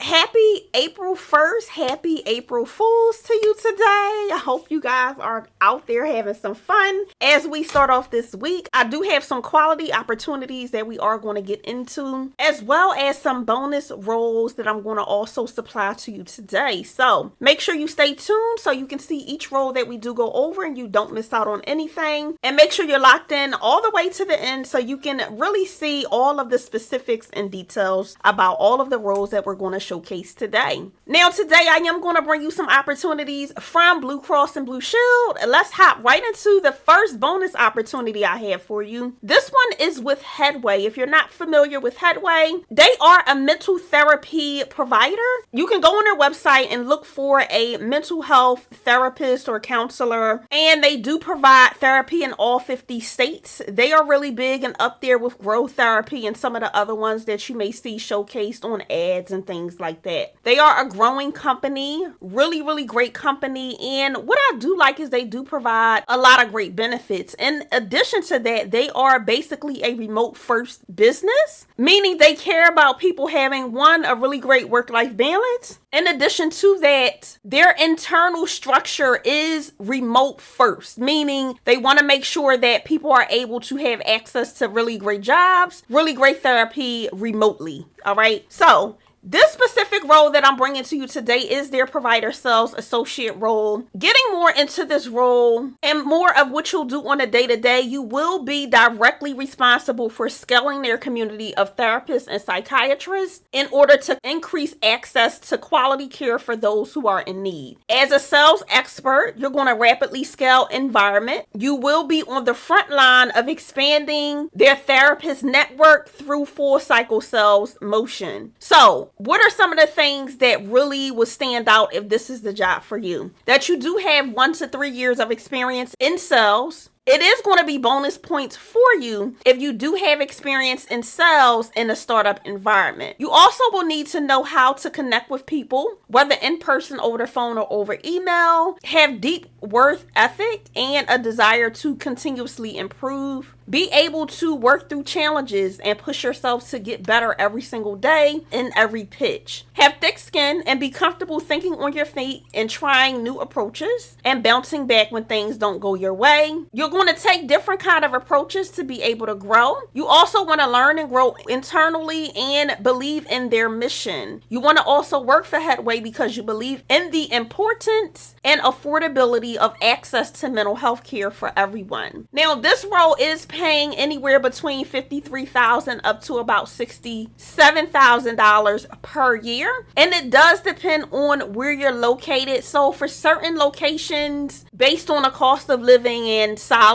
Happy April 1st. Happy April Fools to you today. I hope you guys are out there having some fun. As we start off this week, I do have some quality opportunities that we are going to get into, as well as some bonus roles that I'm going to also supply to you today. So make sure you stay tuned so you can see each role that we do go over and you don't miss out on anything. And make sure you're locked in all the way to the end so you can really see all of the specifics and details about all of the roles that we're going to showcase today. Now today I am going to bring you some opportunities from Blue Cross and Blue Shield. Let's hop right into the first bonus opportunity I have for you. This one is with Headway. If you're not familiar with Headway, they are a mental therapy provider. You can go on their website and look for a mental health therapist or counselor, and they do provide therapy in all 50 states. They are really big and up there with growth therapy and some of the other ones that you may see showcased on ads and things like that. They are a growing company, really great company, and what I do like is they do provide a lot of great benefits. In addition to that, they are basically a remote first business, meaning they care about people having a really great work-life balance. In addition to that, their internal structure is remote first, meaning they want to make sure that people are able to have access to really great jobs, really great therapy remotely. All right. So this specific role that I'm bringing to you today is their provider sales associate role. Getting more into this role and more of what you'll do on a day-to-day, you will be directly responsible for scaling their community of therapists and psychiatrists in order to increase access to quality care for those who are in need. As a sales expert, you're going to rapidly scale environment. You will be on the front line of expanding their therapist network through full cycle sales motion. So what are some of the things that really will stand out if this is the job for you? That you do have 1 to 3 years of experience in sales. It is going to be bonus points for you if you do have experience in sales in a startup environment. You also will need to know how to connect with people, whether in person, over the phone, or over email, have deep work ethic and a desire to continuously improve, be able to work through challenges and push yourself to get better every single day in every pitch. Have thick skin and be comfortable thinking on your feet and trying new approaches and bouncing back when things don't go your way. You're going to take different kind of approaches to be able to grow. You also want to learn and grow internally and believe in their mission. You want to also work for Headway because you believe in the importance and affordability of access to mental health care for everyone. Now, this role is paying anywhere between $53,000 up to about $67,000 per year. And it does depend on where you're located. So for certain locations, based on the cost of living and salaries,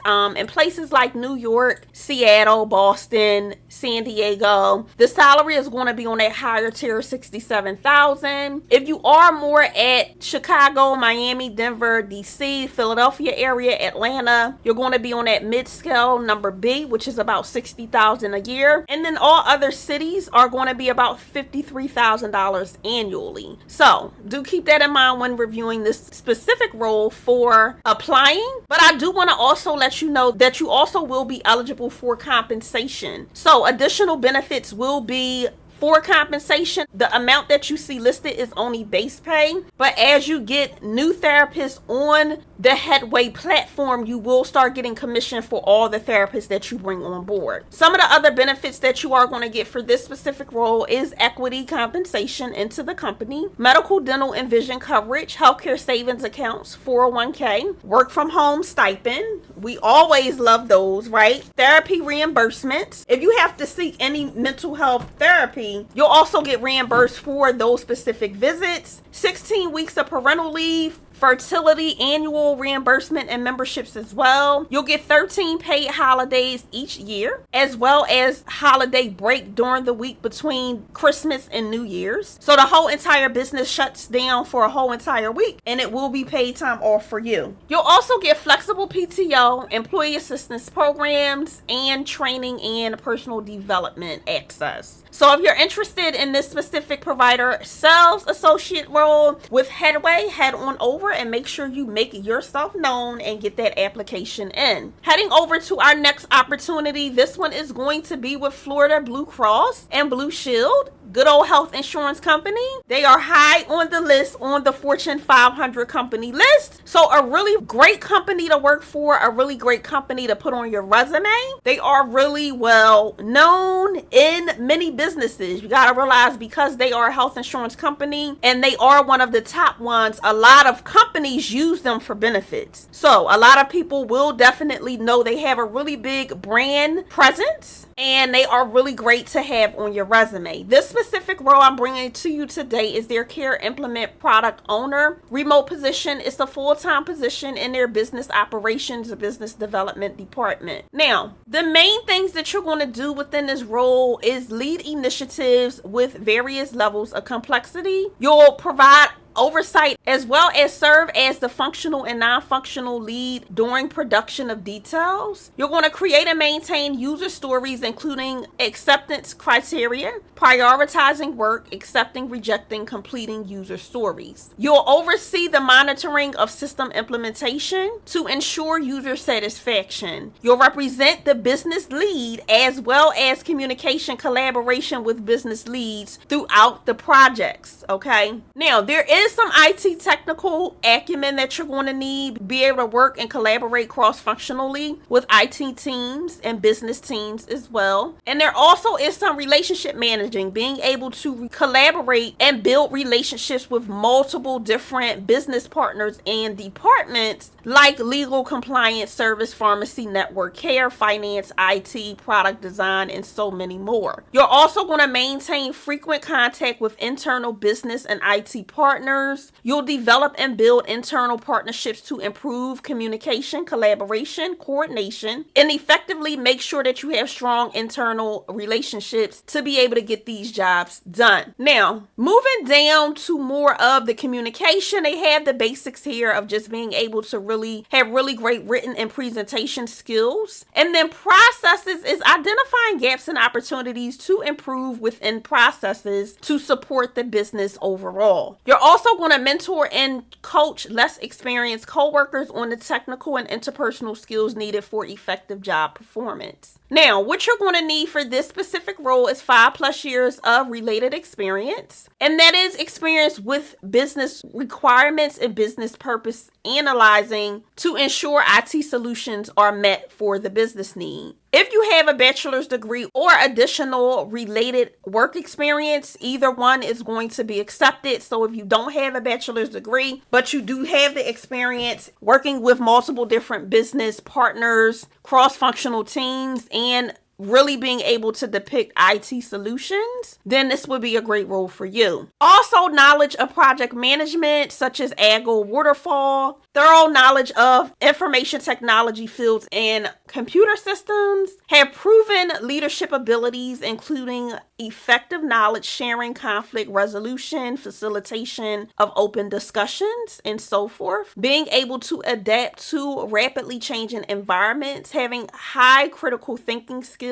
in places like New York, Seattle, Boston, San Diego, the salary is going to be on that higher tier, $67,000. If you are more at Chicago, Miami, Denver, DC, Philadelphia area, Atlanta, you're going to be on that mid-scale number B, which is about $60,000 a year. And then all other cities are going to be about $53,000 annually. So do keep that in mind when reviewing this specific role for applying. But I do want to also let you know that you also will be eligible for compensation. So additional benefits will be for compensation. The amount that you see listed is only base pay, but as you get new therapists on the Headway platform, you will start getting commission for all the therapists that you bring on board. Some of the other benefits that you are going to get for this specific role is equity compensation into the company, medical, dental, and vision coverage, healthcare savings accounts, 401k, work from home stipend. We always love those, right? Therapy reimbursements. If you have to seek any mental health therapy, you'll also get reimbursed for those specific visits. 16 weeks of parental leave, fertility annual reimbursement and memberships as well. You'll get 13 paid holidays each year, as well as holiday break during the week between Christmas and New Year's. So the whole entire business shuts down for a whole entire week, and it will be paid time off for you. You'll also get flexible PTO, employee assistance programs, and training and personal development access. So if you're interested in this specific provider sales associate role with Headway, head on over and make sure you make yourself known and get that application in. Heading over to our next opportunity, this one is going to be with Florida Blue Cross and Blue Shield. Good old health insurance company. They are high on the list on the Fortune 500 company list. So a really great company to work for, a really great company to put on your resume. They are really well known in many businesses. You got to realize because they are a health insurance company and they are one of the top ones, a lot of companies use them for benefits. So a lot of people will definitely know they have a really big brand presence. And they are really great to have on your resume. This specific role I'm bringing to you today is their Care Implement Product Owner. Remote position is a full-time position in their business operations or business development department. Now, the main things that you're going to do within this role is lead initiatives with various levels of complexity. You'll provide oversight as well as serve as the functional and non-functional lead during production of details. You're going to create and maintain user stories, including acceptance criteria, prioritizing work, accepting, rejecting, completing user stories. You'll oversee the monitoring of system implementation to ensure user satisfaction. You'll represent the business lead as well as communication collaboration with business leads throughout the projects. Okay. Now, there is some IT technical acumen that you're going to need. Be able to work and collaborate cross-functionally with IT teams and business teams as well. And there also is some relationship managing, being able to collaborate and build relationships with multiple different business partners and departments like legal, compliance, service, pharmacy, network care, finance, IT, product design, and so many more. You're also going to maintain frequent contact with internal business and IT partners. You'll develop and build internal partnerships to improve communication, collaboration, coordination, and effectively make sure that you have strong internal relationships to be able to get these jobs done. Now, moving down to more of the communication, they have the basics here of just being able to really have really great written and presentation skills. And then processes is identifying gaps and opportunities to improve within processes to support the business overall. You're also going to mentor and coach less experienced coworkers on the technical and interpersonal skills needed for effective job performance. Now, what you're going to need for this specific role is 5+ years of related experience, and that is experience with business requirements and business purpose analyzing to ensure IT solutions are met for the business need. If you have a bachelor's degree or additional related work experience, either one is going to be accepted. So if you don't have a bachelor's degree, but you do have the experience working with multiple different business partners, cross-functional teams, and really being able to depict IT solutions, then this would be a great role for you. Also, knowledge of project management, such as Agile, Waterfall, thorough knowledge of information technology fields and computer systems, have proven leadership abilities, including effective knowledge sharing, conflict resolution, facilitation of open discussions, and so forth. Being able to adapt to rapidly changing environments, having high critical thinking skills,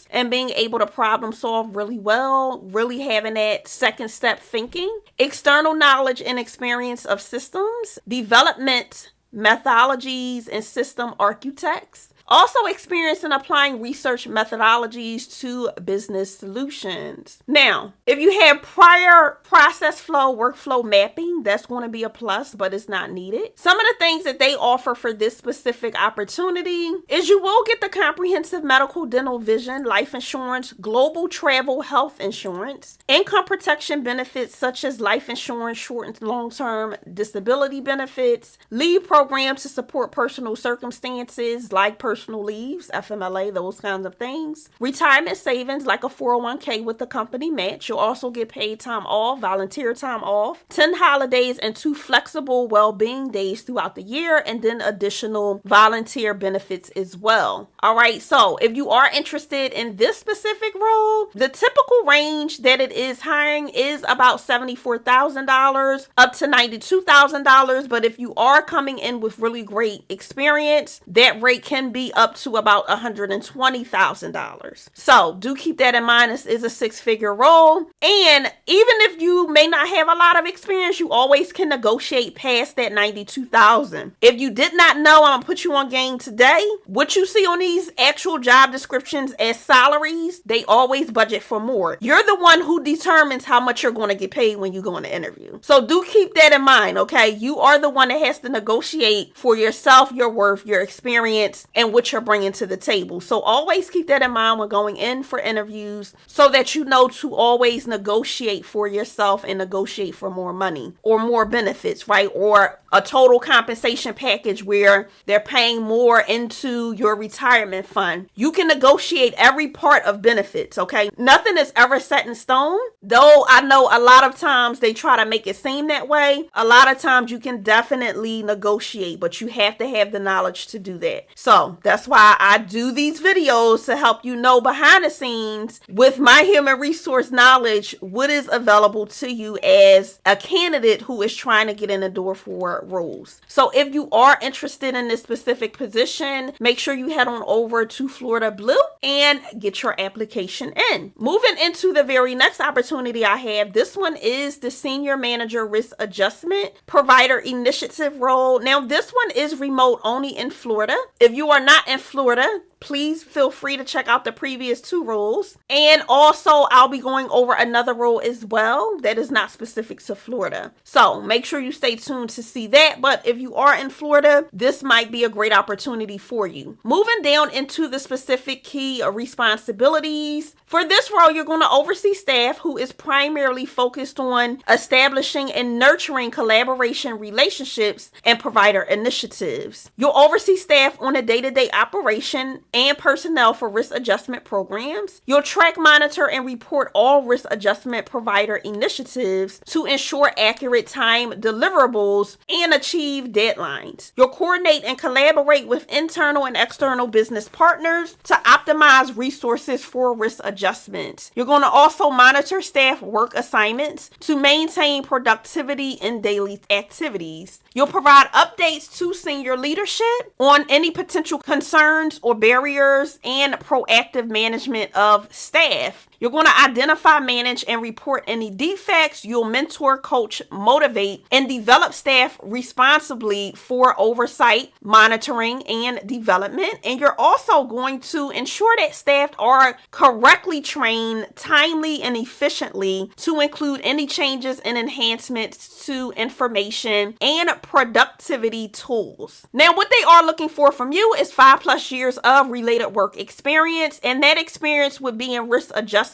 and being able to problem solve really well, really having that second step thinking, external knowledge and experience of systems, development methodologies and system architects. Also experience in applying research methodologies to business solutions. Now, if you have prior process flow, workflow mapping, that's going to be a plus, but it's not needed. Some of the things that they offer for this specific opportunity is you will get the comprehensive medical, dental, vision, life insurance, global travel, health insurance, income protection benefits such as life insurance, short and long-term disability benefits, leave programs to support personal circumstances like personal leaves, FMLA, those kinds of things. Retirement savings like a 401k with the company match. You'll also get paid time off, volunteer time off, 10 holidays, and 2 flexible well-being days throughout the year, and then additional volunteer benefits as well. All right, so if you are interested in this specific role, the typical range that it is hiring is about $74,000 up to $92,000, but if you are coming in with really great experience, that rate can be be up to about $120,000. So do keep that in mind. This is a 6-figure role. And even if you may not have a lot of experience, you always can negotiate past that $92,000. If you did not know, I'm going to put you on game today. What you see on these actual job descriptions as salaries, they always budget for more. You're the one who determines how much you're going to get paid when you go on the interview. So do keep that in mind, okay? You are the one that has to negotiate for yourself, your worth, your experience, and what you're bringing to the table. So always keep that in mind when going in for interviews so that you know to always negotiate for yourself and negotiate for more money or more benefits, right? Or a total compensation package where they're paying more into your retirement fund. You can negotiate every part of benefits, okay? Nothing is ever set in stone, though I know a lot of times they try to make it seem that way. A lot of times you can definitely negotiate, but you have to have the knowledge to do that. So that's why I do these videos to help you know behind the scenes with my human resource knowledge what is available to you as a candidate who is trying to get in the door for roles. So if you are interested in this specific position, make sure you head on over to Florida Blue and get your application in. Moving into the very next opportunity I have, this one is the Senior Manager Risk Adjustment Provider Initiative role. Now this one is remote only in Florida. If you are not in Florida, please feel free to check out the previous 2 roles. And also, I'll be going over another role as well that is not specific to Florida. So make sure you stay tuned to see that. But if you are in Florida, this might be a great opportunity for you. Moving down into the specific key responsibilities. For this role, you're going to oversee staff who is primarily focused on establishing and nurturing collaboration relationships and provider initiatives. You'll oversee staff on a day-to-day operation and personnel for risk adjustment programs. You'll track, monitor, and report all risk adjustment provider initiatives to ensure accurate time deliverables and achieve deadlines. You'll coordinate and collaborate with internal and external business partners to optimize resources for risk adjustments. You're going to also monitor staff work assignments to maintain productivity in daily activities. You'll provide updates to senior leadership on any potential concerns or barriers and proactive management of staff. You're going to identify, manage, and report any defects. You'll mentor, coach, motivate, and develop staff responsibly for oversight, monitoring, and development. And you're also going to ensure that staff are correctly trained, timely, and efficiently to include any changes and enhancements to information and productivity tools. Now, what they are looking for from you is 5+ years of related work experience, and that experience would be in risk adjustment,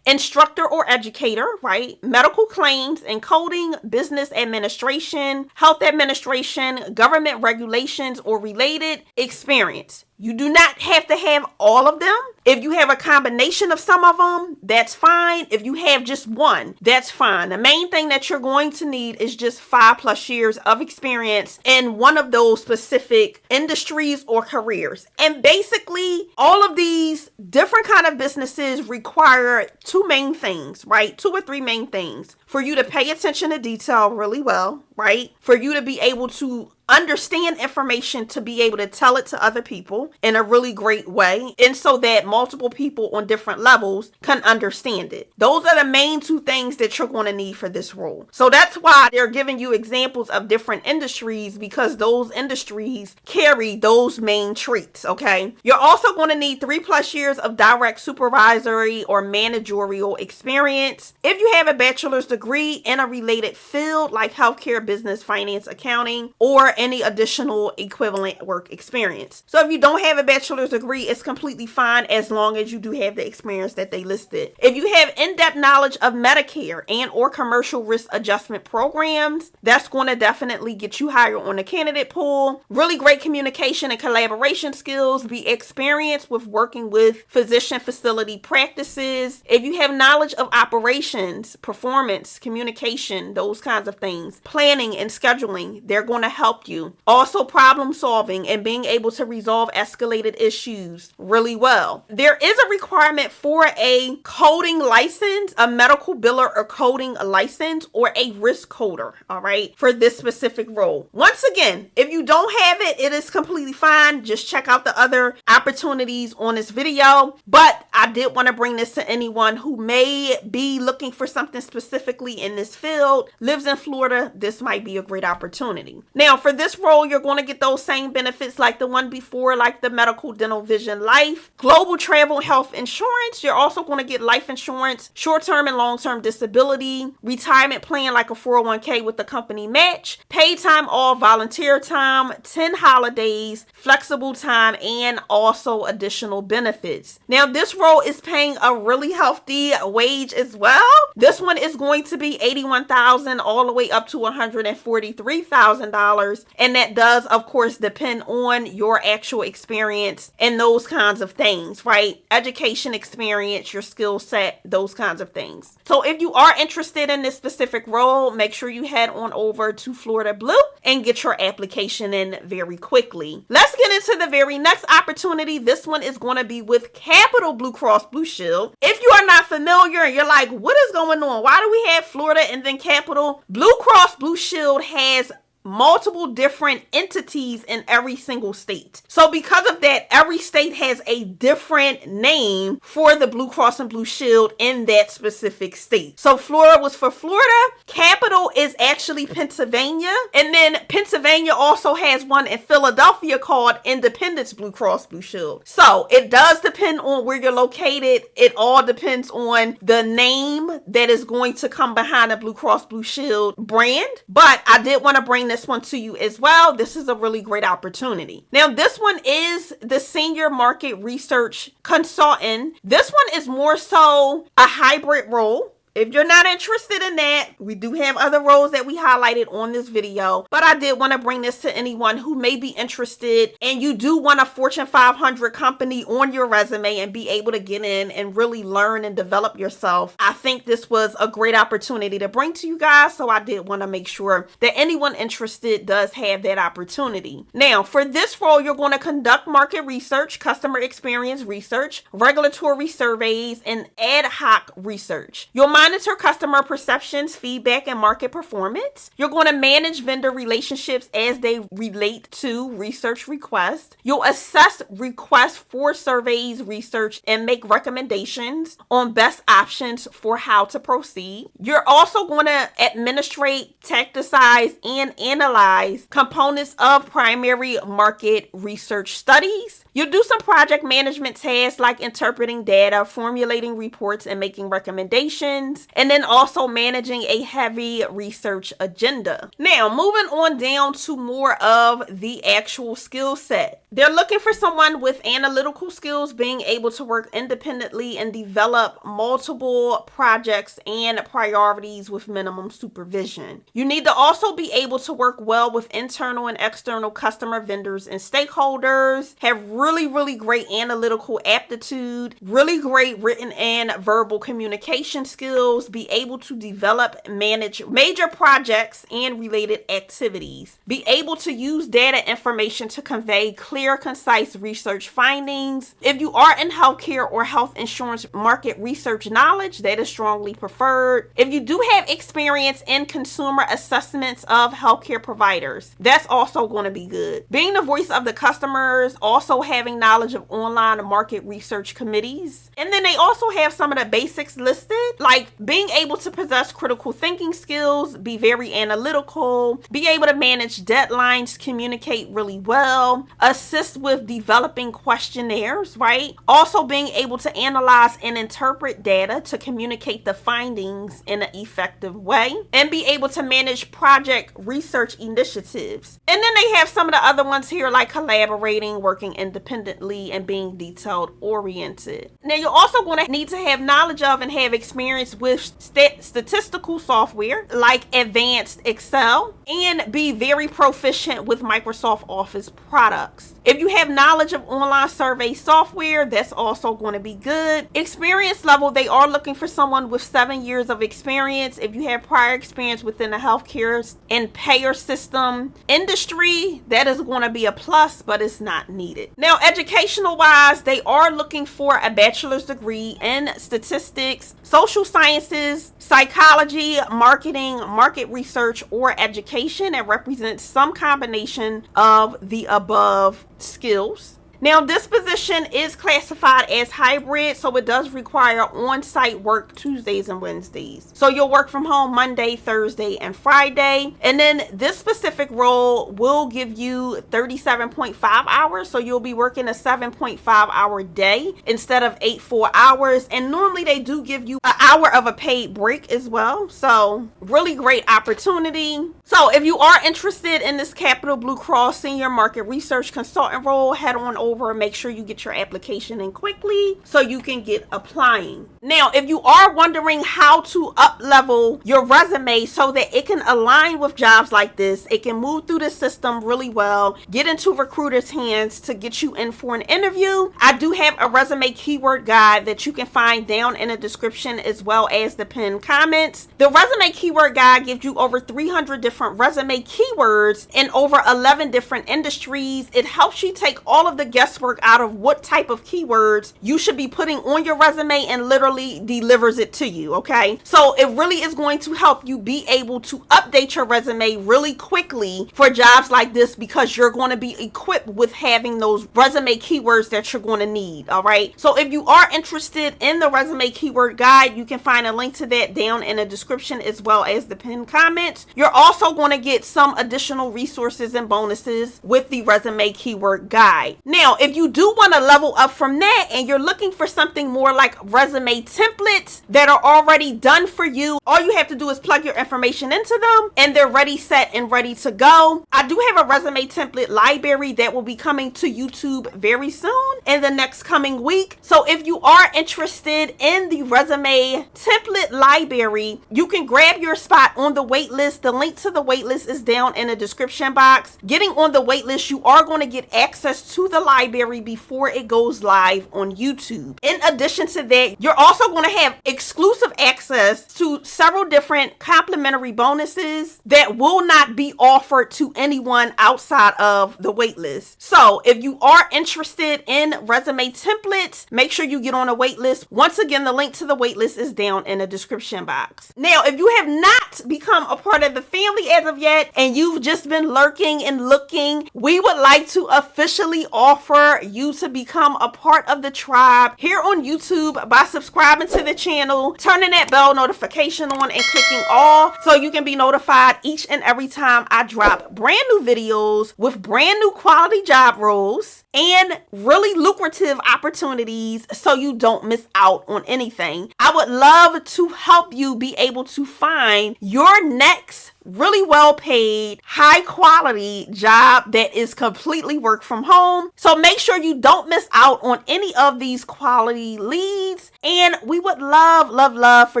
instructor or educator, right? Medical claims and coding, business administration, health administration, government regulations, or related experience. You do not have to have all of them. If you have a combination of some of them, that's fine. If you have just one, that's fine. The main thing that you're going to need is just 5+ years of experience in one of those specific industries or careers. And basically, all of these different kind of businesses require 2 main things, right? 2 or 3 main things. For you to pay attention to detail really well, right? For you to be able to understand information, to be able to tell it to other people in a really great way, and so that multiple people on different levels can understand it. Those are the main 2 things that you're going to need for this role. So that's why they're giving you examples of different industries, because those industries carry those main traits, okay? You're also going to need 3+ years of direct supervisory or managerial experience. If you have a bachelor's degree in a related field like healthcare, business, finance, accounting, or any additional equivalent work experience. So if you don't have a bachelor's degree, it's completely fine as long as you do have the experience that they listed. If you have in-depth knowledge of Medicare and or commercial risk adjustment programs, that's going to definitely get you higher on the candidate pool. Really great communication and collaboration skills. Be experienced with working with physician facility practices. If you have knowledge of operations, performance, communication, those kinds of things, planning and scheduling, they're going to help help you. Also, problem solving and being able to resolve escalated issues really well. There is a requirement for a coding license, a medical biller or coding license, or a risk coder, all right, for this specific role. Once again, if you don't have it, it is completely fine. Just check out the other opportunities on this video. But I did want to bring this to anyone who may be looking for something specifically in this field, lives in Florida. This might be a great opportunity. Now, for this role, you're going to get those same benefits like the one before, like the medical, dental, vision, life, global travel, health insurance. You're also going to get life insurance, short-term and long-term disability, retirement plan like a 401k with the company match, paid time off, volunteer time, 10 holidays, flexible time, and also additional benefits. Now, this role is paying a really healthy wage as well. This one is going to be $81,000 all the way up to $143,000. And that does, of course, depend on your actual experience and those kinds of things, right? Education experience, your skill set, those kinds of things. So if you are interested in this specific role, make sure you head on over to Florida Blue and get your application in very quickly. Let's get into the very next opportunity. This one is going to be with Capital Blue Cross Blue Shield. If you are not familiar and you're like, what is going on? Why do we have Florida and then Capital? Blue Cross Blue Shield has multiple different entities in every single state. So because of that, every state has a different name for the Blue Cross and Blue Shield in that specific state. So Florida was for Florida. Capital is actually Pennsylvania. And then Pennsylvania also has one in Philadelphia called Independence Blue Cross Blue Shield. So it does depend on where you're located. It all depends on the name that is going to come behind the Blue Cross Blue Shield brand. But I did want to bring this one to you as well. This is a really great opportunity. Now, this one is the senior market research consultant. This one is more so a hybrid role. If you're not interested in that, we do have other roles that we highlighted on this video, but I did want to bring this to anyone who may be interested and you do want a Fortune 500 company on your resume and be able to get in and really learn and develop yourself. I think this was a great opportunity to bring to you guys, so I did want to make sure that anyone interested does have that opportunity. Now, for this role, you're going to conduct market research, customer experience research, regulatory surveys, and ad hoc research. You'll monitor customer perceptions, feedback, and market performance. You're going to manage vendor relationships as they relate to research requests. You'll assess requests for surveys, research, and make recommendations on best options for how to proceed. You're also going to administrate, tacticize, and analyze components of primary market research studies. You'll do some project management tasks like interpreting data, formulating reports, and making recommendations, and then also managing a heavy research agenda. Now, moving on down to more of the actual skill set. They're looking for someone with analytical skills, being able to work independently and develop multiple projects and priorities with minimum supervision. You need to also be able to work well with internal and external customer, vendors, and stakeholders, have really great analytical aptitude, really great written and verbal communication skills, be able to develop and manage major projects and related activities, be able to use data information to convey clear, concise research findings. If you are in healthcare or health insurance market research knowledge, that is strongly preferred. If you do have experience in consumer assessments of healthcare providers, that's also going to be good. Being the voice of the customers, also having knowledge of online market research committees. And then they also have some of the basics listed, like being able to possess critical thinking skills, be very analytical, be able to manage deadlines, communicate really well, assist with developing questionnaires, right? Also being able to analyze and interpret data to communicate the findings in an effective way, and be able to manage project research initiatives. And then they have some of the other ones here like collaborating, working independently, and being detailed oriented. Now, you're also going to need to have knowledge of and have experience with statistical software like advanced Excel, and be very proficient with Microsoft Office products. If you have knowledge of online survey software, that's also going to be good. Experience level, they are looking for someone with 7 years of experience. If you have prior experience within the healthcare and payer system industry, that is going to be a plus, but it's not needed. Now, educational wise, they are looking for a bachelor's degree in statistics, social sciences, psychology, marketing, market research, or education that represents some combination of the above skills. Now, this position is classified as hybrid, so it does require on-site work Tuesdays and Wednesdays. So you'll work from home Monday, Thursday, and Friday. And then this specific role will give you 37.5 hours. So you'll be working a 7.5-hour day instead of 8 full hours. And normally they do give you an hour of a paid break as well. So really great opportunity. So if you are interested in this Capital Blue Cross Senior Market Research Consultant role, head on over and make sure you get your application in quickly so you can get applying. Now, if you are wondering how to up-level your resume so that it can align with jobs like this, it can move through the system really well, get into recruiters' hands to get you in for an interview, I do have a resume keyword guide that you can find down in the description as well as the pinned comments. The resume keyword guide gives you over 300 different resume keywords in over 11 different industries. It helps you take all of the guesswork out of what type of keywords you should be putting on your resume and literally delivers it to you, okay? So it really is going to help you be able to update your resume really quickly for jobs like this, because you're going to be equipped with having those resume keywords that you're going to need, all right? So if you are interested in the resume keyword guide, you can find a link to that down in the description as well as the pinned comments. You're also going to get some additional resources and bonuses with the resume keyword guide. Now, if you do want to level up from that and you're looking for something more like resume templates that are already done for you, all you have to do is plug your information into them and they're ready, set, and ready to go. I do have a resume template library that will be coming to YouTube very soon in the next coming week. So if you are interested in the resume template library, you can grab your spot on the wait list. The link to the wait list is down in the description box. Getting on the wait list, you are going to get access to the library before it goes live on YouTube. In addition to that, you're also going to have exclusive access to several different complimentary bonuses that will not be offered to anyone outside of the waitlist. So if you are interested in resume templates, make sure you get on a waitlist. Once again, the link to the waitlist is down in the description box. Now, if you have not become a part of the family as of yet and you've just been lurking and looking, we would like to officially offer you to become a part of the tribe here on YouTube by subscribing to the channel, turning that bell notification on, and clicking all so you can be notified each and every time I drop brand new videos with brand new quality job roles and really lucrative opportunities so you don't miss out on anything. I would love to help you be able to find your next really well paid, high quality job that is completely work from home. So make sure you don't miss out on any of these quality leads. And we would love for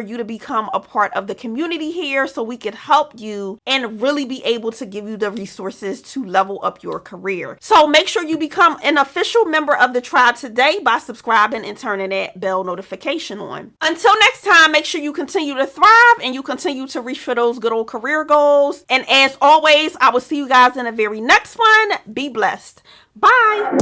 you to become a part of the community here so we can help you and really be able to give you the resources to level up your career. So make sure you become an official member of the tribe today by subscribing and turning that bell notification on. Until next time, make sure you continue to thrive and you continue to reach for those good old career goals. And as always, I will see you guys in the very next one. Be blessed. Bye.